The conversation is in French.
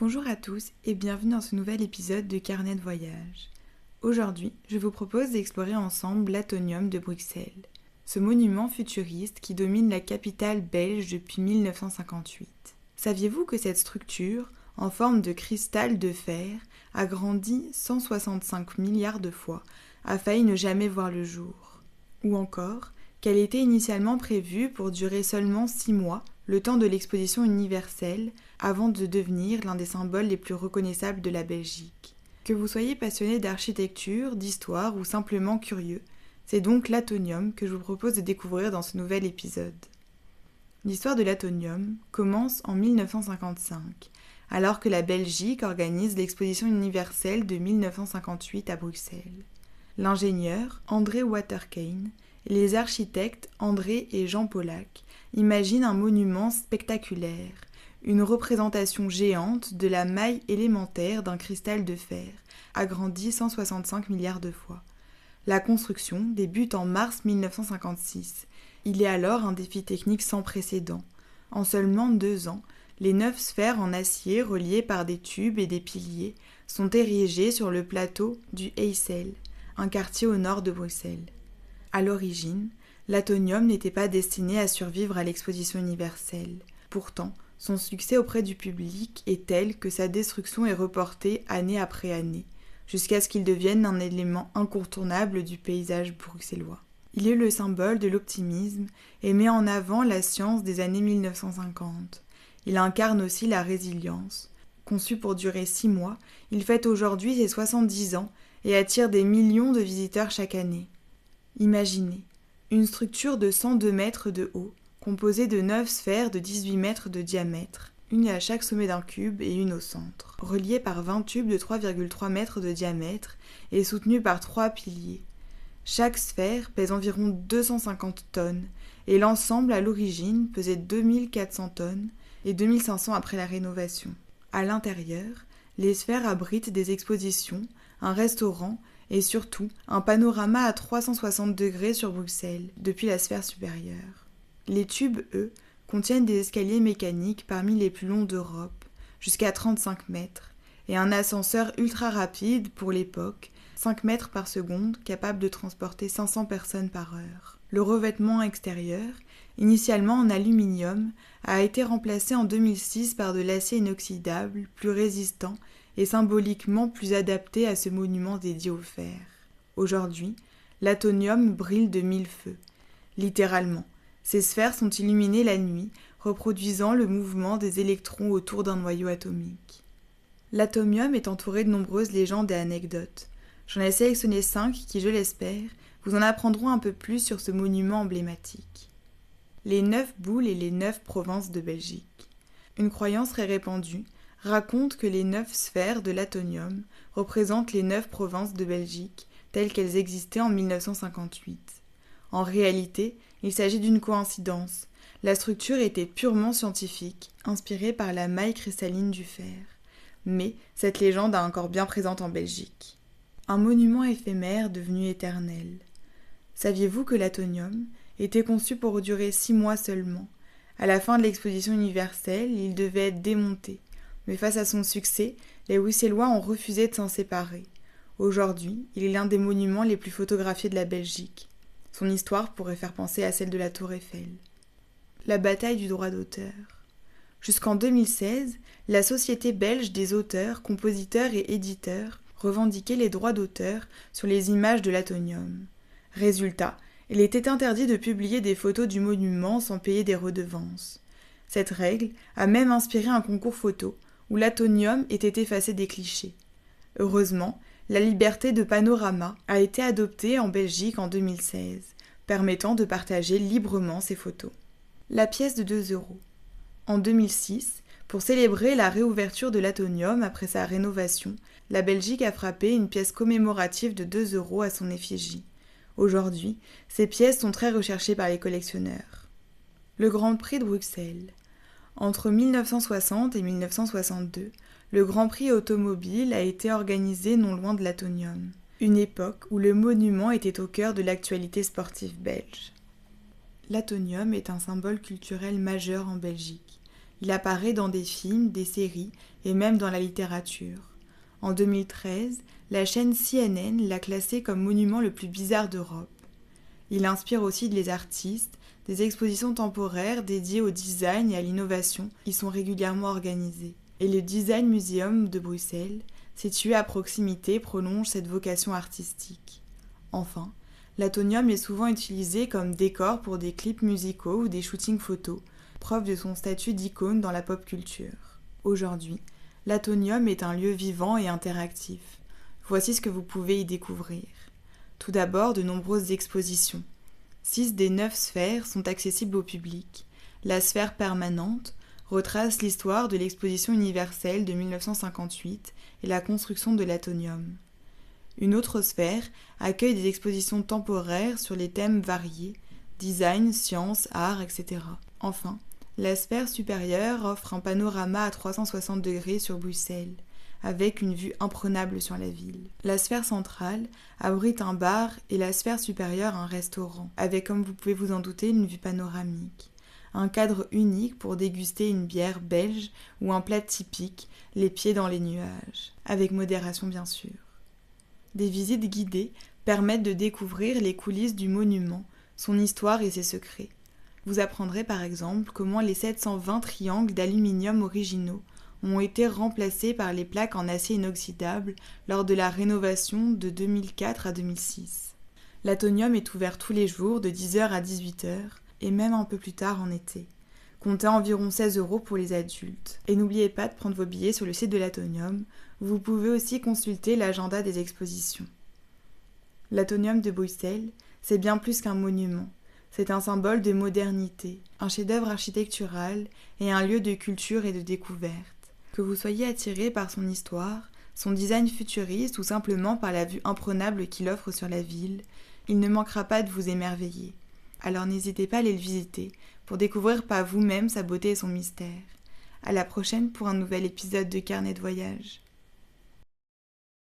Bonjour à tous et bienvenue dans ce nouvel épisode de Carnet de voyage. Aujourd'hui, je vous propose d'explorer ensemble l'Atonium de Bruxelles, ce monument futuriste qui domine la capitale belge depuis 1958. Saviez-vous que cette structure, en forme de cristal de fer, a grandi 165 milliards de fois, a failli ne jamais voir le jour? Ou encore, qu'elle était initialement prévue pour durer seulement 6 mois, le temps de l'exposition universelle, avant de devenir l'un des symboles les plus reconnaissables de la Belgique. Que vous soyez passionné d'architecture, d'histoire ou simplement curieux, c'est donc l'Atonium que je vous propose de découvrir dans ce nouvel épisode. L'histoire de l'Atonium commence en 1955, alors que la Belgique organise l'exposition universelle de 1958 à Bruxelles. L'ingénieur André Waterkane et les architectes André et Jean Pollack imaginent un monument spectaculaire, une représentation géante de la maille élémentaire d'un cristal de fer, agrandi 165 milliards de fois. La construction débute en mars 1956. Il est alors un défi technique sans précédent. En seulement 2 ans, les 9 sphères en acier reliées par des tubes et des piliers sont érigées sur le plateau du Heysel, un quartier au nord de Bruxelles. À l'origine, l'Atonium n'était pas destiné à survivre à l'exposition universelle. Pourtant, son succès auprès du public est tel que sa destruction est reportée année après année, jusqu'à ce qu'il devienne un élément incontournable du paysage bruxellois. Il est le symbole de l'optimisme et met en avant la science des années 1950. Il incarne aussi la résilience. Conçu pour durer 6 mois, il fête aujourd'hui ses 70 ans et attire des millions de visiteurs chaque année. Imaginez, une structure de 102 mètres de haut, composée de 9 sphères de 18 mètres de diamètre, une à chaque sommet d'un cube et une au centre, reliée par 20 tubes de 3,3 mètres de diamètre et soutenue par 3 piliers. Chaque sphère pèse environ 250 tonnes et l'ensemble à l'origine pesait 2400 tonnes et 2500 après la rénovation. À l'intérieur, les sphères abritent des expositions, un restaurant et surtout un panorama à 360 degrés sur Bruxelles, depuis la sphère supérieure. Les tubes, eux, contiennent des escaliers mécaniques parmi les plus longs d'Europe, jusqu'à 35 mètres, et un ascenseur ultra rapide pour l'époque, 5 mètres par seconde, capable de transporter 500 personnes par heure. Le revêtement extérieur, initialement en aluminium, a été remplacé en 2006 par de l'acier inoxydable, plus résistant et symboliquement plus adapté à ce monument dédié au fer. Aujourd'hui, l'Atonium brille de 1000 feux. Littéralement, ces sphères sont illuminées la nuit, reproduisant le mouvement des électrons autour d'un noyau atomique. L'Atonium est entouré de nombreuses légendes et anecdotes. J'en ai sélectionné 5 qui, je l'espère, vous en apprendront un peu plus sur ce monument emblématique. Les 9 boules et les 9 provinces de Belgique. Une croyance très répandue raconte que les 9 sphères de l'Atonium représentent les 9 provinces de Belgique telles qu'elles existaient en 1958. En réalité, il s'agit d'une coïncidence. La structure était purement scientifique, inspirée par la maille cristalline du fer. Mais cette légende est encore bien présente en Belgique. Un monument éphémère devenu éternel. Saviez-vous que l'Atonium était conçu pour durer 6 mois seulement? À la fin de l'exposition universelle, il devait être démonté. Mais face à son succès, les Bruxellois ont refusé de s'en séparer. Aujourd'hui, il est l'un des monuments les plus photographiés de la Belgique. Son histoire pourrait faire penser à celle de la Tour Eiffel. La bataille du droit d'auteur. Jusqu'en 2016, la Société belge des auteurs, compositeurs et éditeurs revendiquait les droits d'auteur sur les images de l'Atonium. Résultat, il était interdit de publier des photos du monument sans payer des redevances. Cette règle a même inspiré un concours photo où l'Atonium était effacé des clichés. Heureusement, la liberté de panorama a été adoptée en Belgique en 2016, permettant de partager librement ces photos. La pièce de 2 €. En 2006, pour célébrer la réouverture de l'Atonium après sa rénovation, la Belgique a frappé une pièce commémorative de 2 € à son effigie. Aujourd'hui, ces pièces sont très recherchées par les collectionneurs. Le Grand Prix de Bruxelles. Entre 1960 et 1962, le Grand Prix automobile a été organisé non loin de l'Atonium, une époque où le monument était au cœur de l'actualité sportive belge. L'Atonium est un symbole culturel majeur en Belgique. Il apparaît dans des films, des séries et même dans la littérature. En 2013, la chaîne CNN l'a classé comme monument le plus bizarre d'Europe. Il inspire aussi des artistes, des expositions temporaires dédiées au design et à l'innovation qui sont régulièrement organisées. Et le Design Museum de Bruxelles, situé à proximité, prolonge cette vocation artistique. Enfin, l'Atonium est souvent utilisé comme décor pour des clips musicaux ou des shootings photos, preuve de son statut d'icône dans la pop culture. Aujourd'hui, l'Atonium est un lieu vivant et interactif. Voici ce que vous pouvez y découvrir. Tout d'abord, de nombreuses expositions. 6 des 9 sphères sont accessibles au public. La sphère permanente retrace l'histoire de l'exposition universelle de 1958 et la construction de l'Atonium. Une autre sphère accueille des expositions temporaires sur les thèmes variés, design, sciences, art, etc. Enfin, la sphère supérieure offre un panorama à 360 degrés sur Bruxelles, avec une vue imprenable sur la ville. La sphère centrale abrite un bar et la sphère supérieure un restaurant, avec, comme vous pouvez vous en douter, une vue panoramique. Un cadre unique pour déguster une bière belge ou un plat typique, les pieds dans les nuages, avec modération bien sûr. Des visites guidées permettent de découvrir les coulisses du monument, son histoire et ses secrets. Vous apprendrez par exemple comment les 720 triangles d'aluminium originaux ont été remplacés par les plaques en acier inoxydable lors de la rénovation de 2004 à 2006. L'Atonium est ouvert tous les jours de 10h à 18h et même un peu plus tard en été. Comptez environ 16 € pour les adultes. Et n'oubliez pas de prendre vos billets sur le site de l'Atonium. Vous pouvez aussi consulter l'agenda des expositions. L'Atonium de Bruxelles, c'est bien plus qu'un monument. C'est un symbole de modernité, un chef-d'œuvre architectural et un lieu de culture et de découverte. Que vous soyez attiré par son histoire, son design futuriste ou simplement par la vue imprenable qu'il offre sur la ville, il ne manquera pas de vous émerveiller. Alors n'hésitez pas à aller le visiter pour découvrir par vous-même sa beauté et son mystère. À la prochaine pour un nouvel épisode de Carnet de voyage.